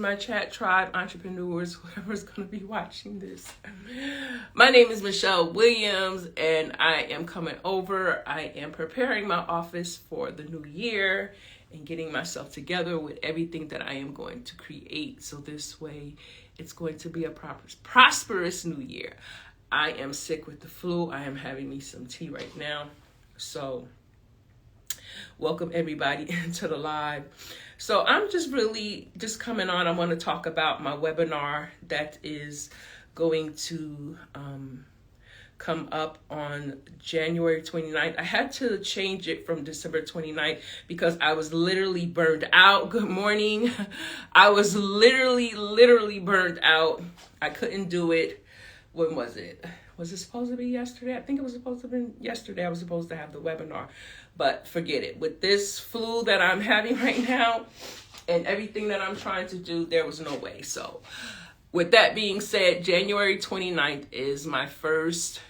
my chat tribe, entrepreneurs, whoever's going to be watching this. My name is Michelle Williams, and I am coming over. I am preparing my office for the new year and getting myself together with everything that I am going to create. So this way, it's going to be a prosperous new year. I am sick with the flu. I am having me some tea right now. So welcome everybody into the live. So I'm just coming on. I want to talk about my webinar that is going to come up on January 29th. I had to change it from December 29th because I was literally burned out. Good morning. I was literally burned out. I couldn't do it. When was it? Was it supposed to be yesterday? I think it was supposed to be yesterday. I was supposed to have the webinar, but forget it. With this flu that I'm having right now and everything that I'm trying to do, there was no way. So with that being said, January 29th is my first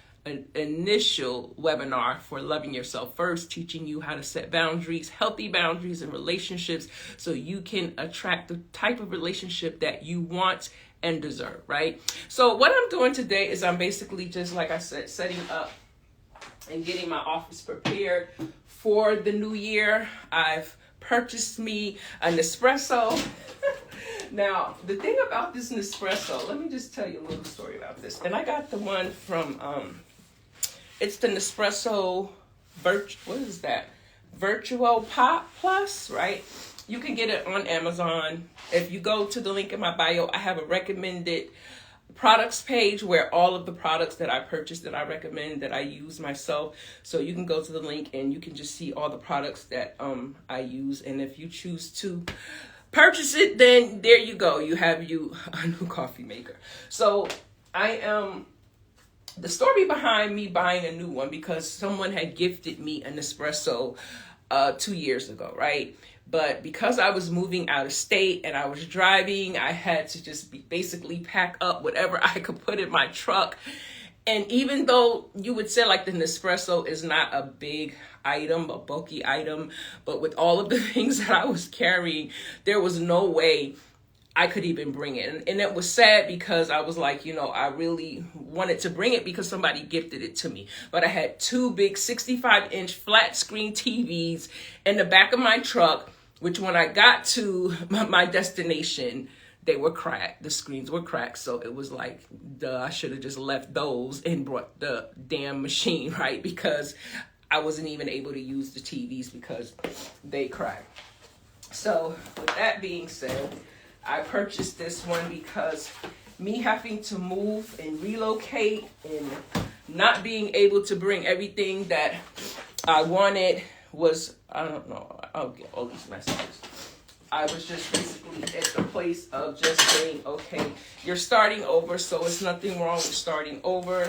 initial webinar for Loving Yourself First, teaching you how to set boundaries, healthy boundaries in relationships, so you can attract the type of relationship that you want and deserve, right? So what I'm doing today is I'm basically just, like I said, setting up and getting my office prepared for the new year. I've purchased me a Nespresso. Now, the thing about this Nespresso, let me just tell you a little story about this. And I got the one from, it's the Nespresso Virtual Pop Plus, right? You can get it on Amazon. If you go to the link in my bio, I have a recommended products page where all of the products that I purchased, that I recommend, that I use myself. So you can go to the link and you can just see all the products that I use. And if you choose to purchase it, then there you go. You have a new coffee maker. So the story behind me buying a new one, because someone had gifted me an Nespresso 2 years ago, right? But because I was moving out of state and I was driving, I had to just basically pack up whatever I could put in my truck. And even though you would say like the Nespresso is not a big item, a bulky item, but with all of the things that I was carrying, there was no way I could even bring it. And it was sad because I was like, I really wanted to bring it because somebody gifted it to me. But I had two big 65-inch flat screen TVs in the back of my truck, which when I got to my destination, they were cracked. The screens were cracked. So it was like, I should have just left those and brought the damn machine, right? Because I wasn't even able to use the TVs because they cracked. So with that being said, I purchased this one because me having to move and relocate and not being able to bring everything that I wanted was, I don't know, I'll get all these messages. I was just basically at the place of just saying, okay, you're starting over, so it's nothing wrong with starting over.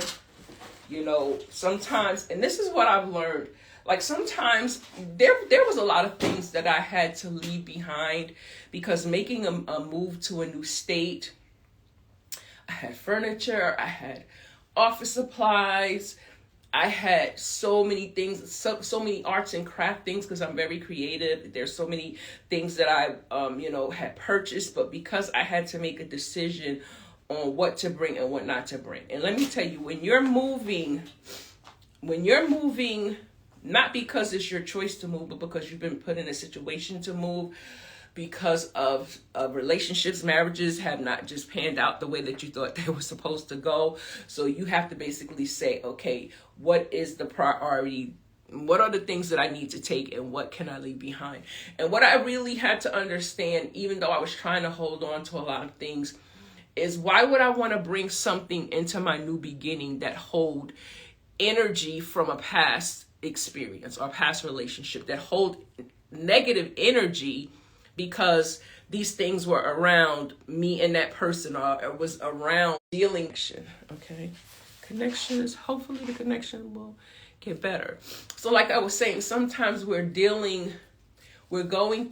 Sometimes, and this is what I've learned, like sometimes there was a lot of things that I had to leave behind because making a move to a new state, I had furniture, I had office supplies, I had so many things, so many arts and craft things because I'm very creative. There's so many things that I, had purchased, but because I had to make a decision on what to bring and what not to bring. And let me tell you, when you're moving, not because it's your choice to move, but because you've been put in a situation to move, because of relationships, marriages have not just panned out the way that you thought they were supposed to go. So you have to basically say, okay, what is the priority? What are the things that I need to take and what can I leave behind? And what I really had to understand, even though I was trying to hold on to a lot of things, is why would I want to bring something into my new beginning that hold energy from a past experience or past relationship, that hold negative energy because these things were around me and that person, or it was around dealing. Okay, connections, hopefully the connection will get better. So like I was saying, sometimes we're going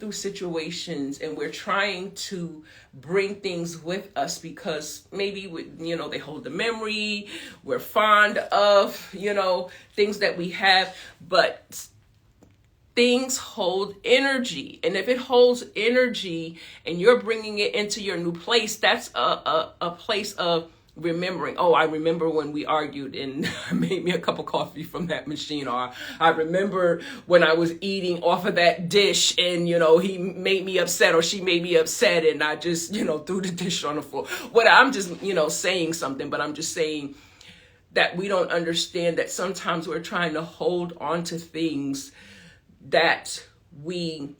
through situations and we're trying to bring things with us because maybe they hold the memory, we're fond of, things that we have, but things hold energy. And if it holds energy and you're bringing it into your new place, that's a place of remembering. Oh, I remember when we argued and made me a cup of coffee from that machine. Or I remember when I was eating off of that dish and, he made me upset or she made me upset and I just, threw the dish on the floor. What I'm just, saying something, but I'm just saying that we don't understand that sometimes we're trying to hold on to things that we,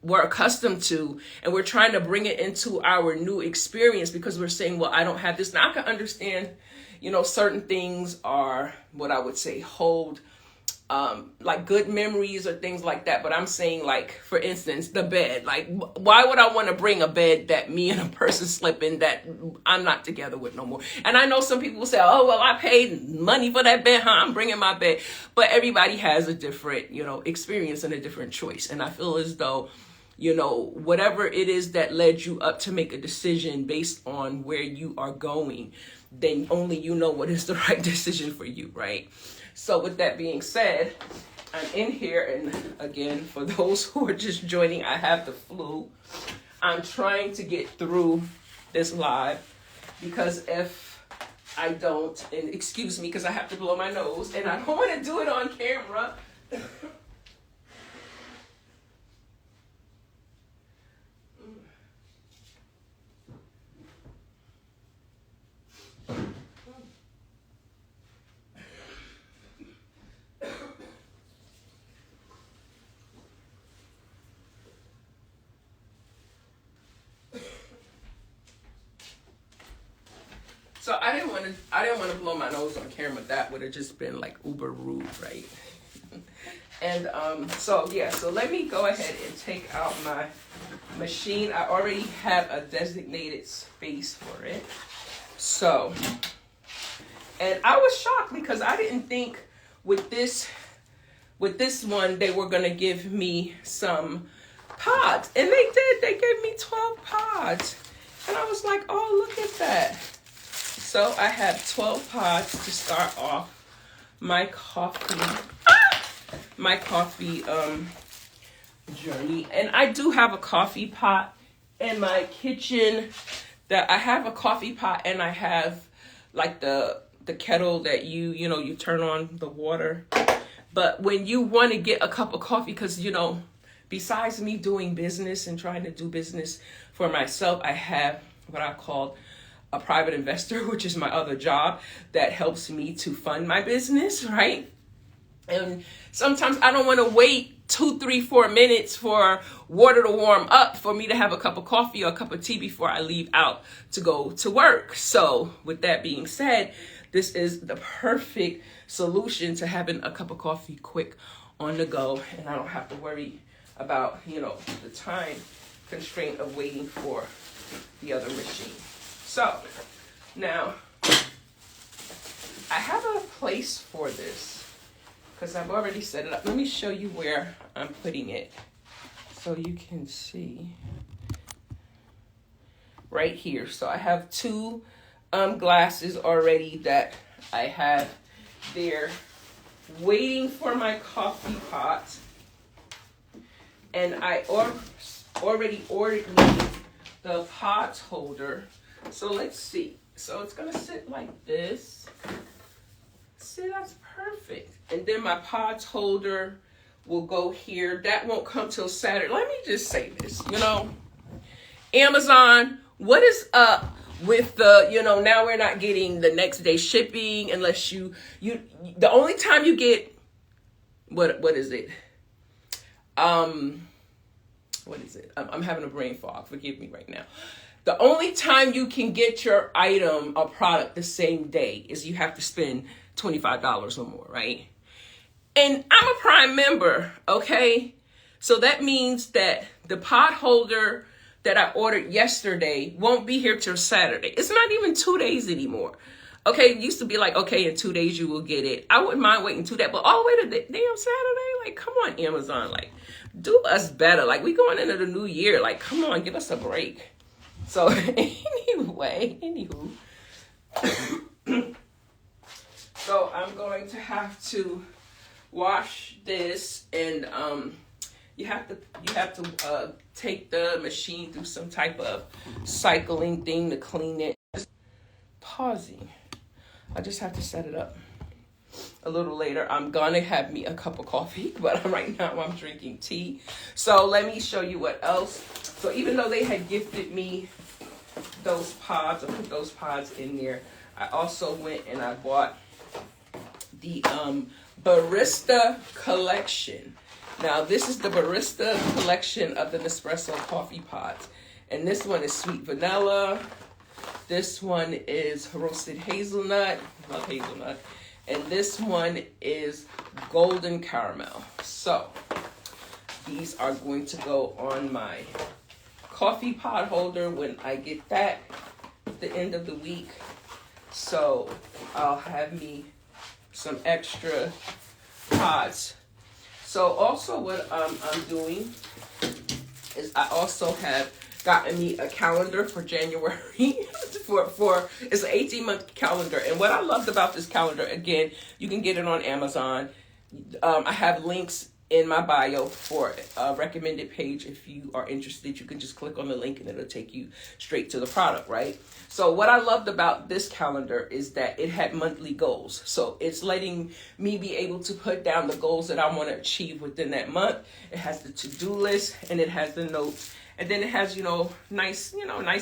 we're accustomed to, and we're trying to bring it into our new experience because we're saying, well, I don't have this. Now I can understand, certain things are what I would say hold like good memories or things like that. But I'm saying, like, for instance, the bed. Like, why would I want to bring a bed that me and a person sleep in that I'm not together with no more? And I know some people will say, oh, well, I paid money for that bed, I'm bringing my bed. But everybody has a different, experience and a different choice. And I feel as though, whatever it is that led you up to make a decision based on where you are going, then only you know what is the right decision for you, right? So with that being said, I'm in here, and again, for those who are just joining, I have the flu. I'm trying to get through this live because if I don't, and excuse me because I have to blow my nose, and I don't want to do it on camera. So I didn't want to blow my nose on camera. That would have just been like uber rude, right? And so let me go ahead and take out my machine. I already have a designated space for it. So, and I was shocked because I didn't think with this one they were gonna give me some pods, and they did. They gave me 12 pods, and I was like, oh, look at that. So I have 12 pods to start off my coffee journey. And I do have a coffee pot in my kitchen. That I have a coffee pot, and I have like the kettle that you turn on the water. But when you want to get a cup of coffee, because besides me doing business and trying to do business for myself, I have what I call a private investor, which is my other job that helps me to fund my business, right? And sometimes I don't want to wait 2, 3, 4 minutes for water to warm up for me to have a cup of coffee or a cup of tea before I leave out to go to work. So with that being said, this is the perfect solution to having a cup of coffee quick on the go, and I don't have to worry about, the time constraint of waiting for the other machine. So now I have a place for this because I've already set it up. Let me show you where I'm putting it so you can see right here. So I have 2 glasses already that I have there waiting for my coffee pot. And I already ordered me the pot holder. So let's see. So it's going to sit like this. See, that's perfect. And then my pods holder will go here. That won't come till Saturday. Let me just say this, Amazon, what is up with the, now we're not getting the next day shipping unless the only time you get, what is it? What is it? I'm having a brain fog. Forgive me right now. The only time you can get your item or product the same day is you have to spend $25 or more, right? And I'm a Prime member, okay? So that means that the pot holder that I ordered yesterday won't be here till Saturday. It's not even 2 days anymore. Okay, it used to be like, okay, in 2 days you will get it. I wouldn't mind waiting 2 days, but all the way to the damn Saturday? Like, come on, Amazon. Like, do us better. Like, we going into the new year. Like, come on, give us a break. So, anywho. So, I'm going to have to wash this, and you have to take the machine through some type of cycling thing to clean it. Just pausing. I just have to set it up. A little later, I'm gonna have me a cup of coffee, but right now I'm drinking tea. So let me show you what else. So even though they had gifted me those pods, I put those pods in there. I also went and I bought the Barista Collection. Now this is the Barista Collection of the Nespresso coffee pods. And this one is sweet vanilla. This one is roasted hazelnut. Love hazelnut. And this one is golden caramel. So these are going to go on my coffee pod holder when I get that at the end of the week. So I'll have me some extra pods. So also what I'm doing is I also have gotten me a calendar for January for it's an 18-month calendar. And what I loved about this calendar, again, you can get it on Amazon. I have links in my bio for a recommended page. If you are interested, you can just click on the link and it'll take you straight to the product, right? So what I loved about this calendar is that it had monthly goals. So it's letting me be able to put down the goals that I want to achieve within that month. It has the to-do list and it has the notes. And then it has, nice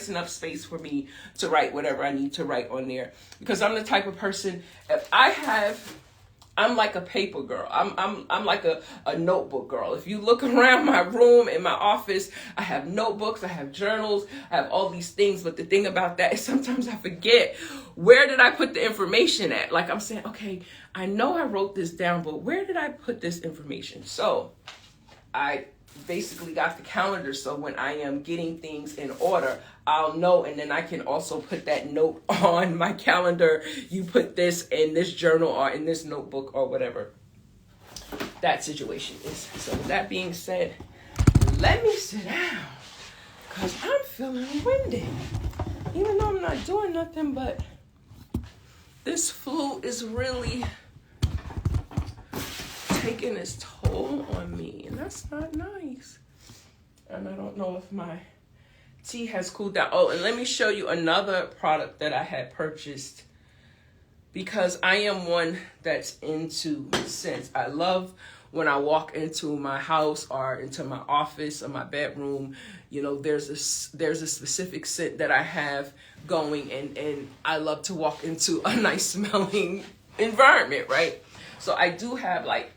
enough space for me to write whatever I need to write on there. Because I'm the type of person, I'm like a paper girl. I'm like a notebook girl. If you look around my room in my office, I have notebooks, I have journals, I have all these things. But the thing about that is sometimes I forget, where did I put the information at? Like I'm saying, okay, I know I wrote this down, but where did I put this information? So I basically got the calendar, so when I am getting things in order, I'll know, and then I can also put that note on my calendar. You put this in this journal or in this notebook or whatever that situation is. So with that being said, let me sit down because I'm feeling winded. Even though I'm not doing nothing, but this flu is really taking its toll on me, and that's not nice. And I don't know if my tea has cooled down. Oh, and let me show you another product that I had purchased, because I am one that's into scents. I love when I walk into my house or into my office or my bedroom, there's a specific scent that I have going, and I love to walk into a nice smelling environment, right? So I do have like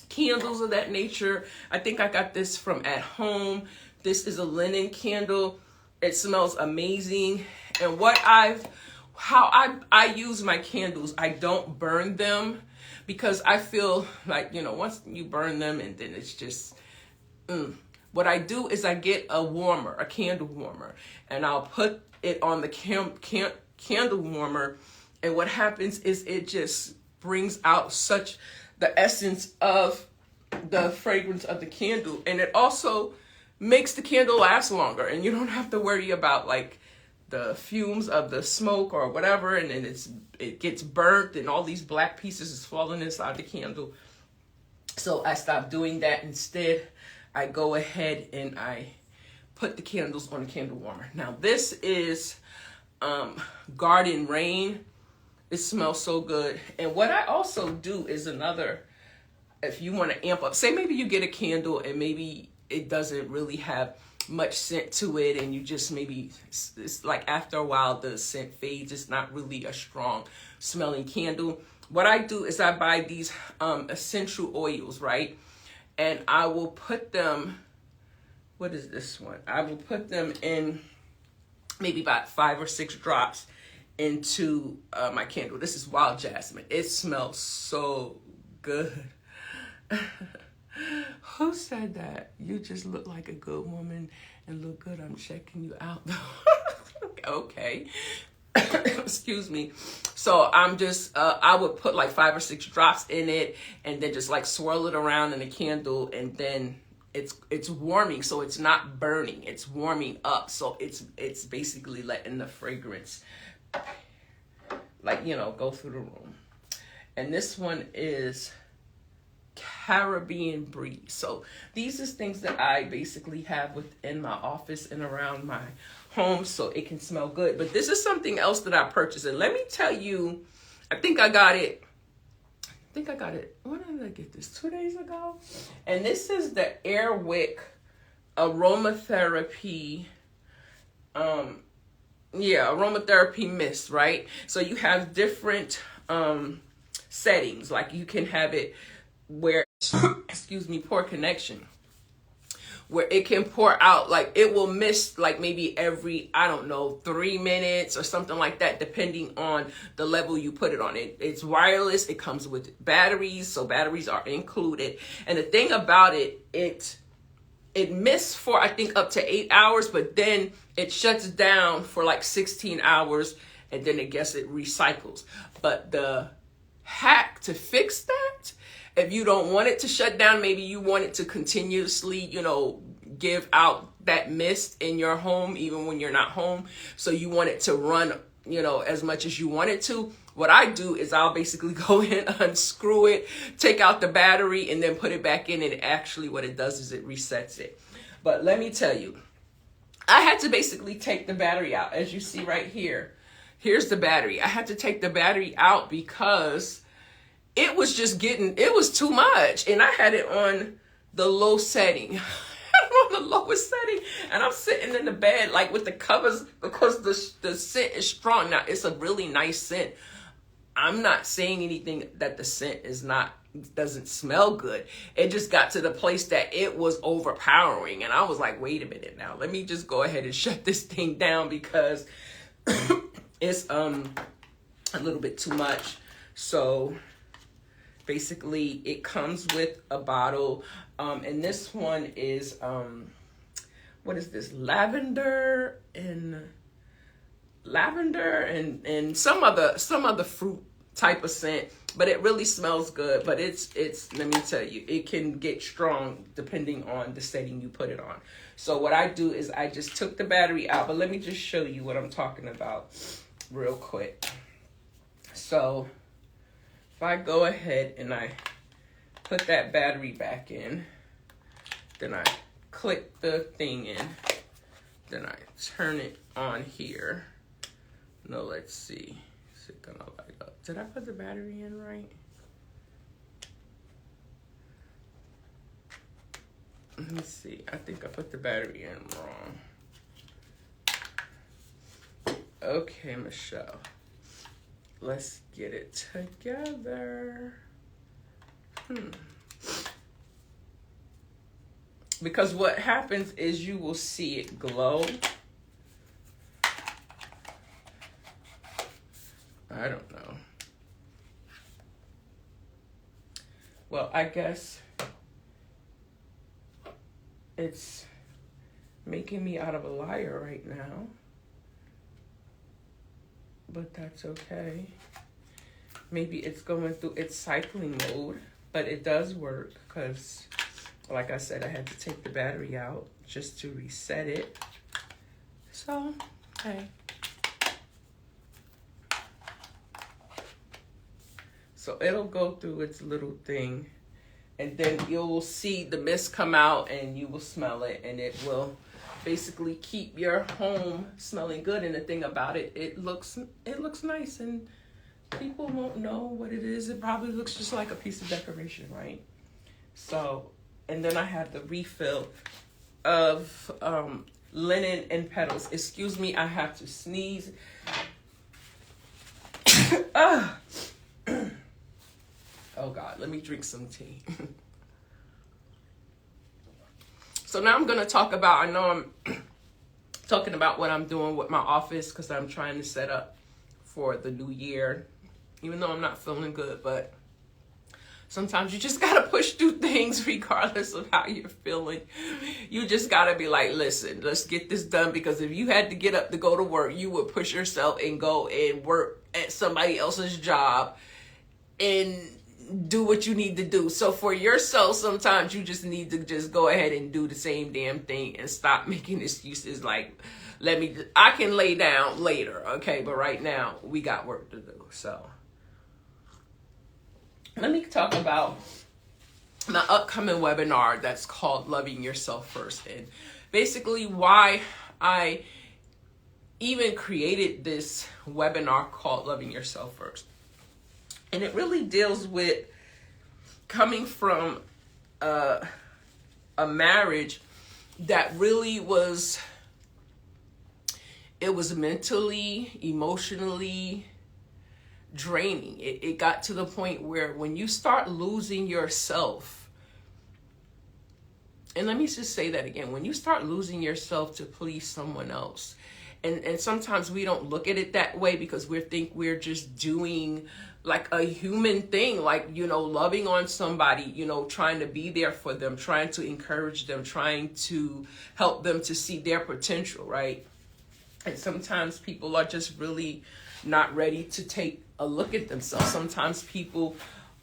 candles of that nature. I think I got this from At Home. This is a linen candle. It smells amazing. And how I use my candles, I don't burn them, because I feel like, once you burn them and then it's just, What I do is I get a candle warmer, and I'll put it on the candle warmer. And what happens is it just brings out such the essence of the fragrance of the candle, and it also makes the candle last longer, and you don't have to worry about like the fumes of the smoke or whatever, and then it gets burnt and all these black pieces is falling inside the candle. So I stopped doing that. Instead, I go ahead and I put the candles on the candle warmer. Now this is Garden Rain. It smells so good. And what I also do is if you want to amp up, say maybe you get a candle and maybe it doesn't really have much scent to it, and you just it's like after a while the scent fades. It's not really a strong smelling candle. What I do is I buy these essential oils, right? And I will put them, what is this one? I will put them in maybe about 5 or 6 drops into my candle. This is wild jasmine. It smells so good. Who said that? You just look like a good woman and look good. I'm checking you out. Okay. Excuse me. So I'm just, I would put like 5 or 6 drops in it and then just like swirl it around in the candle, and then it's warming. So it's not burning. It's warming up. So it's basically letting the fragrance go through the room. And this one is Caribbean breeze. So these are things that I basically have within my office and around my home so it can smell good. But this is something else that I purchased. And let me tell you, I think I got it. When did I get this? 2 days ago? And this is the Airwick aromatherapy aromatherapy mist, right? So you have different settings. Like you can have it where poor connection, where it can pour out, like it will mist like maybe every, 3 minutes or something like that, depending on the level you put it on. It's wireless. It comes with batteries, so batteries are included. And the thing about it mists for I think up to 8 hours, but then it shuts down for like 16 hours, and then it recycles. But the hack to fix that, if you don't want it to shut down, maybe you want it to continuously, give out that mist in your home, even when you're not home. So you want it to run, as much as you want it to. What I do is I'll basically go in, unscrew it, take out the battery, and then put it back in. And actually what it does is it resets it. But let me tell you, I had to basically take the battery out. As you see right here, here's the battery. I had to take the battery out because it was too much. And I had it on the low setting. On the lowest setting, and I'm sitting in the bed like with the covers because the scent is strong. Now it's a really nice scent. I'm not saying anything that the scent doesn't smell good. It just got to the place that it was overpowering, and I was like, wait a minute now, let me just go ahead and shut this thing down because it's a little bit too much. So basically it comes with a bottle, and this one is what is this, lavender and some other fruit type of scent, but it really smells good. But it's let me tell you, it can get strong depending on the setting you put it on. So what I do is I just took the battery out, but let me just show you what I'm talking about real quick. So if I go ahead and I put that battery back in, then I click the thing in, then I turn it on here. No, let's see. Is it gonna light up? Did I put the battery in right? Let me see. I think I put the battery in wrong. Okay, Michelle. Let's get it together. Because what happens is you will see it glow. I don't know. Well, I guess it's making me out of a liar right now. But that's okay. Maybe it's going through its cycling mode, but it does work because, like I said, I had to take the battery out just to reset it. So, okay. So it'll go through its little thing, and then you'll see the mist come out and you will smell it, and it will basically keep your home smelling good. And the thing about it, it looks nice, and people won't know what it is. It probably looks just like a piece of decoration, right? So, and then I have the refill of linen and petals. Excuse me, I have to sneeze. Oh God, let me drink some tea. So now I'm going to talk about, I know I'm talking about what I'm doing with my office because I'm trying to set up for the new year, even though I'm not feeling good. But sometimes you just got to push through things regardless of how you're feeling. You just got to be like, listen, let's get this done. Because if you had to get up to go to work, you would push yourself and go and work at somebody else's job and do what you need to do. So for yourself, sometimes you just need to just go ahead and do the same damn thing and stop making excuses like, I can lay down later, okay? But right now, we got work to do. So let me talk about my upcoming webinar that's called Loving Yourself First. And basically why I even created this webinar called Loving Yourself First. And it really deals with coming from a marriage that really was, it was mentally, emotionally draining. It got to the point where when you start losing yourself, and let me just say that again, when you start losing yourself to please someone else, and sometimes we don't look at it that way because we think we're just doing like a human thing, like, you know, loving on somebody, you know, trying to be there for them, trying to encourage them, trying to help them to see their potential, right? And sometimes people are just really not ready to take a look at themselves. Sometimes people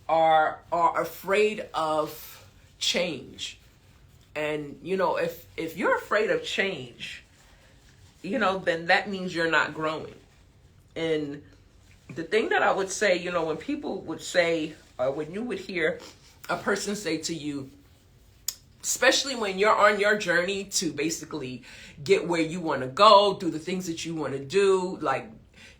are afraid of change. And, you know, if you're afraid of change, you know, then that means you're not growing. And the thing that I would say, you know, when people would say, or when you would hear a person say to you, especially when you're on your journey to basically get where you want to go, do the things that you want to do, like,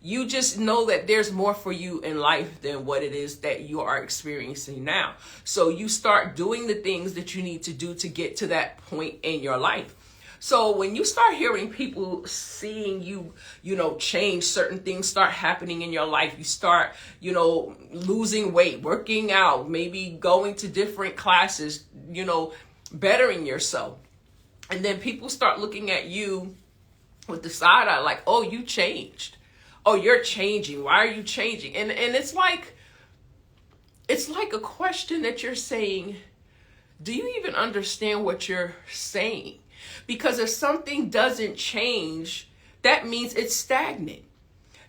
you just know that there's more for you in life than what it is that you are experiencing now. So you start doing the things that you need to do to get to that point in your life. So when you start hearing people seeing you, you know, change, certain things start happening in your life. You start, you know, losing weight, working out, maybe going to different classes, you know, bettering yourself. And then people start looking at you with the side eye like, oh, you changed. Oh, you're changing. Why are you changing? And it's like a question that you're saying, do you even understand what you're saying? Because if something doesn't change, that means it's stagnant.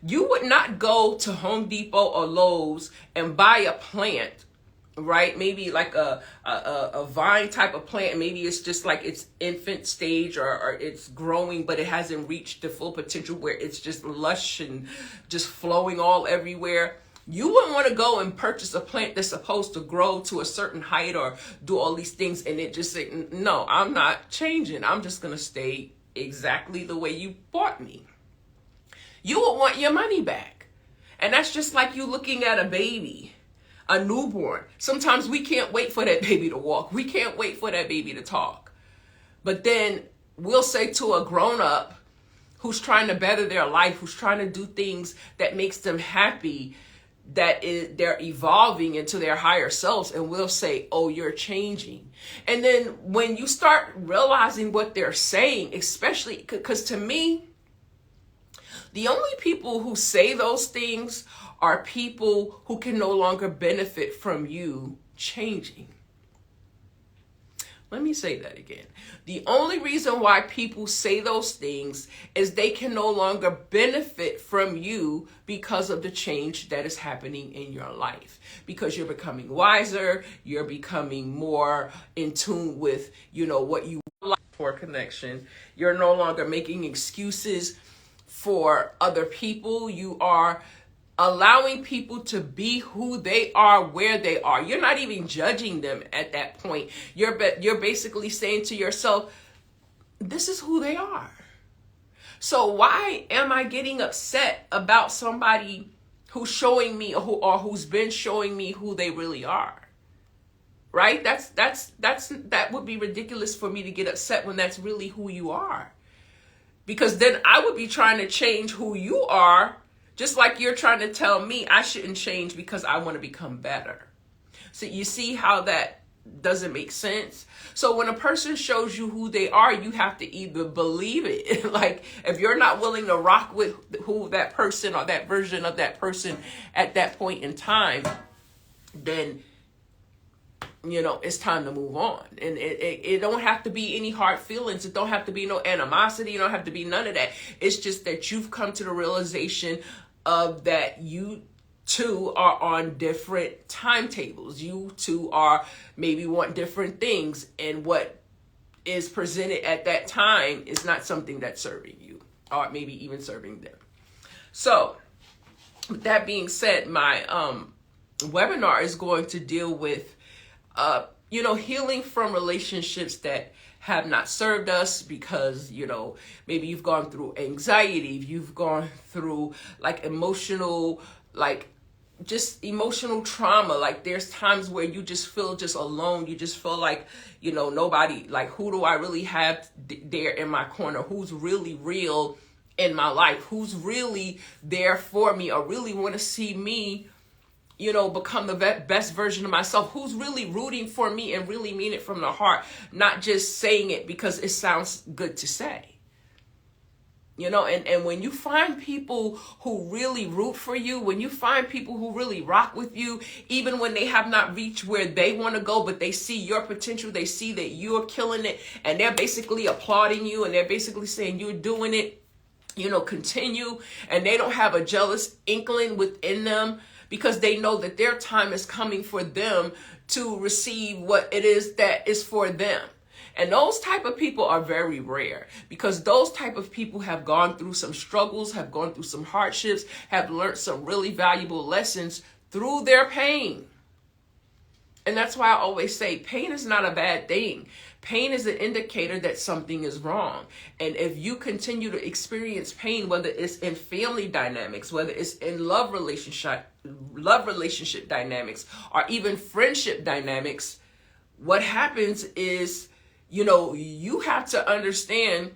You would not go to Home Depot or Lowe's and buy a plant, right? Maybe like a vine type of plant. Maybe it's just like its infant stage or it's growing, but it hasn't reached the full potential where it's just lush and just flowing all everywhere. You wouldn't want to go and purchase a plant that's supposed to grow to a certain height or do all these things and it just say, no, I'm not changing. I'm just going to stay exactly the way you bought me. You would want your money back. And that's just like you looking at a baby, a newborn. Sometimes we can't wait for that baby to walk. We can't wait for that baby to talk. But then we'll say to a grown-up who's trying to better their life, who's trying to do things that makes them happy, they're evolving into their higher selves, and we'll say, oh, you're changing. And then when you start realizing what they're saying, especially because to me, the only people who say those things are people who can no longer benefit from you changing. Let me say that again. The only reason why people say those things is they can no longer benefit from you because of the change that is happening in your life. Because you're becoming wiser, you're becoming more in tune with, you know, what you like for connection. You're no longer making excuses for other people. You are allowing people to be who they are, where they are. You're not even judging them at that point. You're basically saying to yourself, this is who they are. So why am I getting upset about somebody who's showing me or who's been showing me who they really are? Right? That would be ridiculous for me to get upset when that's really who you are. Because then I would be trying to change who you are, just like you're trying to tell me I shouldn't change because I want to become better. So you see how that doesn't make sense? So when a person shows you who they are, you have to either believe it. Like if you're not willing to rock with who that person or that version of that person at that point in time, then, you know, it's time to move on. And it don't have to be any hard feelings. It don't have to be no animosity. You don't have to be none of that. It's just that you've come to the realization of that you two are on different timetables. You two are maybe want different things. And what is presented at that time is not something that's serving you or maybe even serving them. So with that being said, my webinar is going to deal with healing from relationships that have not served us because, maybe you've gone through anxiety, you've gone through like emotional, like just emotional trauma. Like there's times where you just feel just alone. You just feel like, nobody, like who do I really have there in my corner? Who's really real in my life? Who's really there for me or really want to see me, become the best version of myself? Who's really rooting for me and really mean it from the heart, not just saying it because it sounds good to say. And when you find people who really root for you, when you find people who really rock with you, even when they have not reached where they want to go, but they see your potential, they see that you're killing it, and they're basically applauding you, and they're basically saying you're doing it, continue, and they don't have a jealous inkling within them because they know that their time is coming for them to receive what it is that is for them. And those type of people are very rare because those type of people have gone through some struggles, have gone through some hardships, have learned some really valuable lessons through their pain. And that's why I always say pain is not a bad thing. Pain is an indicator that something is wrong. And if you continue to experience pain, whether it's in family dynamics, whether it's in love relationship dynamics, or even friendship dynamics, what happens is, you have to understand,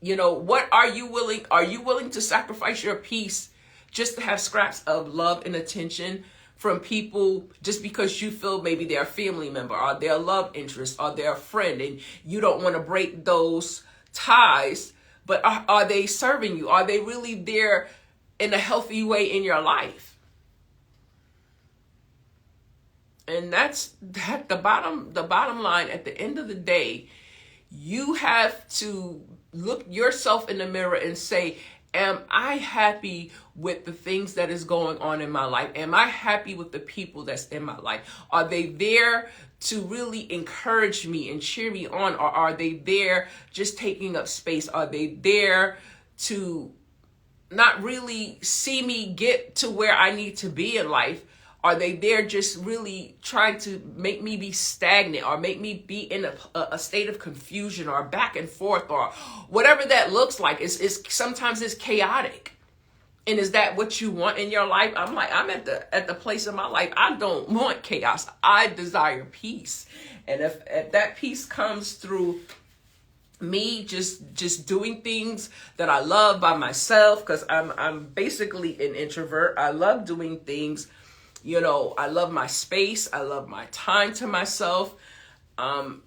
what are you willing to sacrifice your peace just to have scraps of love and attention from people just because you feel maybe they're a family member or their love interest or their friend, and you don't want to break those ties, but are they serving you? Are they really there in a healthy way in your life? And that's the bottom line. At the end of the day, you have to look yourself in the mirror and say, am I happy with the things that is going on in my life? Am I happy with the people that's in my life? Are they there to really encourage me and cheer me on? Or are they there just taking up space? Are they there to not really see me get to where I need to be in life? Are they there just really trying to make me be stagnant or make me be in a state of confusion or back and forth or whatever that looks like? Sometimes it's chaotic. And is that what you want in your life? I'm at the place in my life. I don't want chaos. I desire peace. And if that peace comes through me just doing things that I love by myself, because I'm basically an introvert. I love doing things. I love my space. I love my time to myself. I'm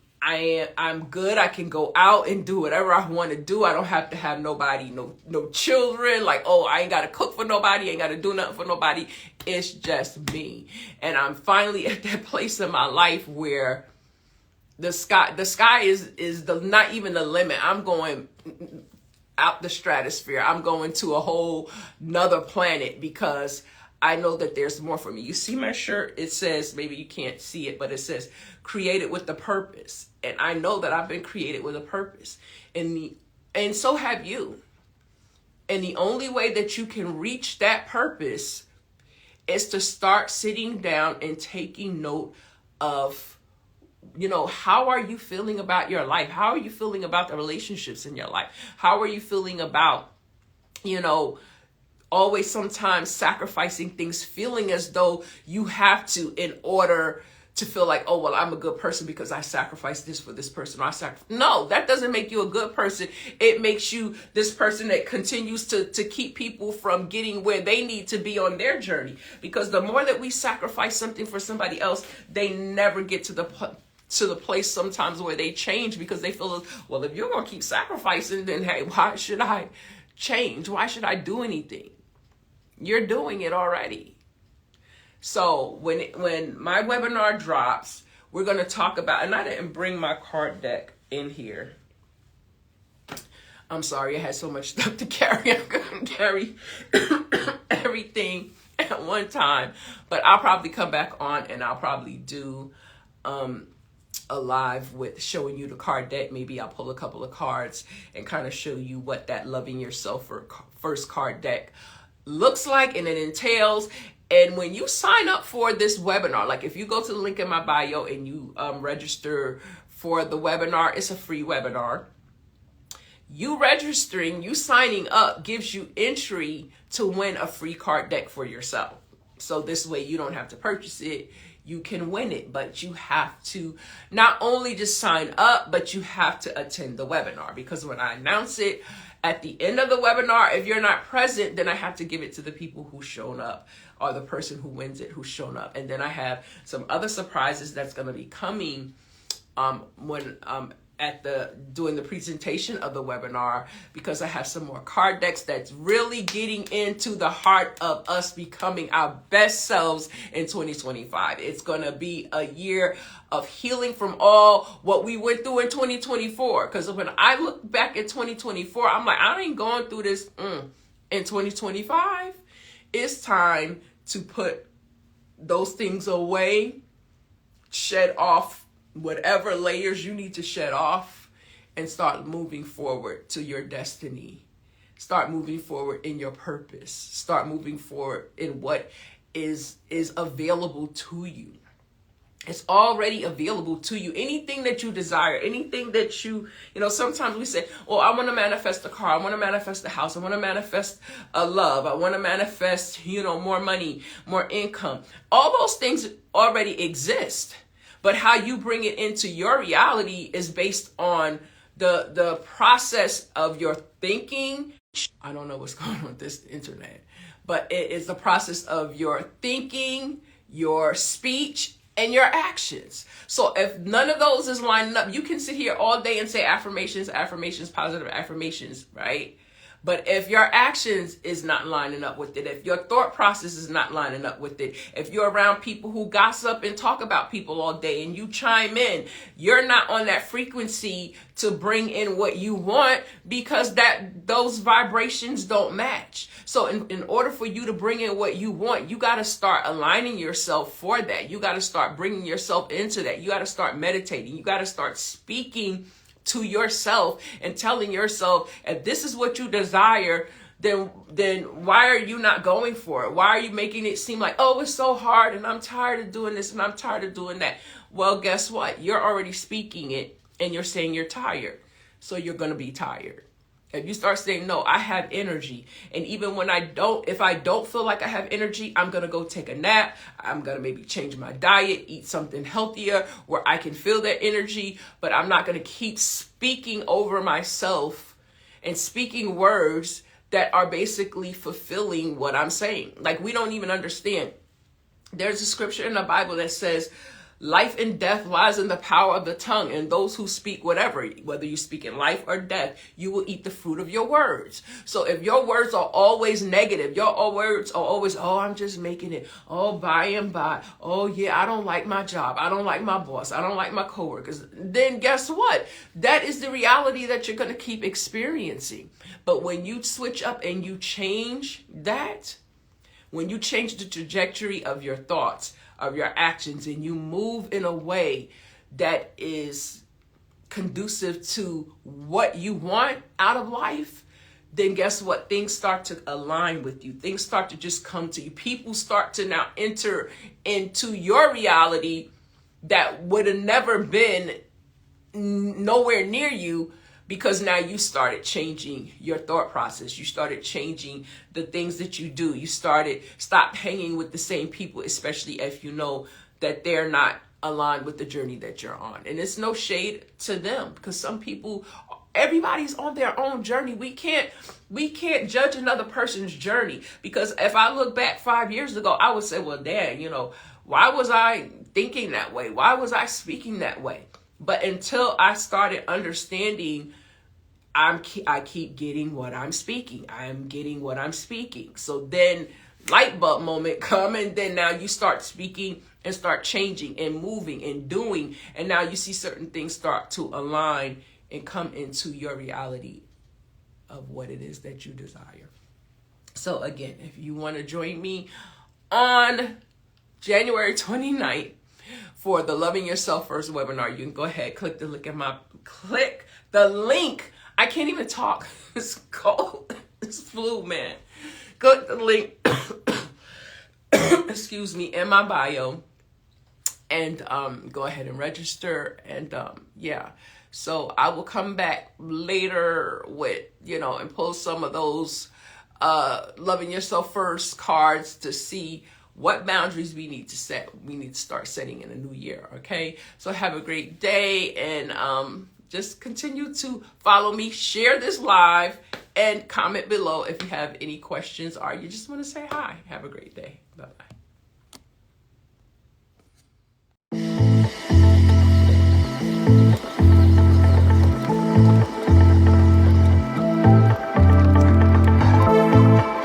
good. I can go out and do whatever I want to do. I don't have to have nobody, no children. Like, I ain't got to cook for nobody. Ain't got to do nothing for nobody. It's just me. And I'm finally at that place in my life where the sky is not even the limit. I'm going out the stratosphere. I'm going to a whole nother planet because I know that there's more for me. You see my shirt? It says, maybe you can't see it, but it says created with a purpose. And I know that I've been created with a purpose. And so have you. And the only way that you can reach that purpose is to start sitting down and taking note of, how are you feeling about your life? How are you feeling about the relationships in your life? How are you feeling about, always sometimes sacrificing things, feeling as though you have to in order to feel like, I'm a good person because I sacrificed this for this person. No, that doesn't make you a good person. It makes you this person that continues to keep people from getting where they need to be on their journey. Because the more that we sacrifice something for somebody else, they never get to the place sometimes where they change because they feel, if you're going to keep sacrificing, then hey, why should I change? Why should I do anything? You're doing it already. So when my webinar drops, we're going to talk about, and I didn't bring my card deck in here. I'm sorry, I had so much stuff to carry. I'm going to carry everything at one time. But I'll probably come back on and I'll probably do a live with showing you the card deck. Maybe I'll pull a couple of cards and kind of show you what that loving yourself first card deck looks like and it entails. And when you sign up for this webinar, like if you go to the link in my bio and you register for the webinar, it's a free webinar. You registering, you signing up gives you entry to win a free card deck for yourself. So this way you don't have to purchase it. You can win it, but you have to not only just sign up, but you have to attend the webinar, because when I announce it at the end of the webinar, if you're not present, then I have to give it to the people who've shown up, or the person who wins it who's shown up. And then I have some other surprises that's going to be coming when doing the presentation of the webinar, because I have some more card decks that's really getting into the heart of us becoming our best selves in 2025. It's going to be a year of healing from all what we went through in 2024. Because when I look back at 2024, I'm like, I ain't going through this in 2025. It's time to put those things away, shed off whatever layers you need to shed off, and start moving forward to your destiny. Start moving forward in your purpose. Start moving forward in what is available to you. It's already available to you. Anything that you desire, anything that you sometimes we say, well, I want to manifest a car. I want to manifest a house. I want to manifest a love. I want to manifest, more money, more income. All those things already exist. But how you bring it into your reality is based on the process of your thinking. I don't know what's going on with this internet, but it is the process of your thinking, your speech, and your actions. So if none of those is lining up, you can sit here all day and say affirmations, positive affirmations, right? But if your actions is not lining up with it, if your thought process is not lining up with it, if you're around people who gossip and talk about people all day and you chime in, you're not on that frequency to bring in what you want, because those vibrations don't match. So in order for you to bring in what you want, you got to start aligning yourself for that. You got to start bringing yourself into that. You got to start meditating. You got to start speaking to yourself and telling yourself, if this is what you desire, then why are you not going for it? Why are you making it seem like, oh, it's so hard and I'm tired of doing this and I'm tired of doing that? Well, guess what? You're already speaking it and you're saying you're tired. So you're going to be tired. If you start saying, no, I have energy. And even when if I don't feel like I have energy, I'm going to go take a nap. I'm going to maybe change my diet, eat something healthier where I can feel that energy, but I'm not going to keep speaking over myself and speaking words that are basically fulfilling what I'm saying. Like, we don't even understand. There's a scripture in the Bible that says, life and death lies in the power of the tongue, and those who speak whatever, whether you speak in life or death, you will eat the fruit of your words. So if your words are always negative, your words are always, oh, I'm just making it, oh, by and by, oh, yeah, I don't like my job, I don't like my boss, I don't like my coworkers, then guess what? That is the reality that you're going to keep experiencing. But when you switch up and you change that, when you change the trajectory of your thoughts, of your actions, and you move in a way that is conducive to what you want out of life, then guess what? Things start to align with you. Things start to just come to you. People start to now enter into your reality that would have never been nowhere near you, because now you started changing your thought process. You started changing the things that you do. You stop hanging with the same people, especially if you know that they're not aligned with the journey that you're on. And it's no shade to them, because some people, everybody's on their own journey. We can't judge another person's journey, because if I look back 5 years ago, I would say, well, dang, why was I thinking that way? Why was I speaking that way? But until I started understanding, I keep getting what I'm speaking. I am getting what I'm speaking. So then light bulb moment come, and then now you start speaking and start changing and moving and doing. And now you see certain things start to align and come into your reality of what it is that you desire. So again, if you want to join me on January 29th, for the Loving Yourself First webinar, you can go ahead, click the link. I can't even talk. It's cold. It's flu, man. Click the link excuse me, in my bio, and go ahead and register. And yeah, so I will come back later with, and post some of those loving yourself first cards to see what boundaries we need to set. We need to start setting in a new year. Okay, so have a great day, and just continue to follow me, share this live, and comment below if you have any questions or you just want to say hi. Have a great day. Bye-bye.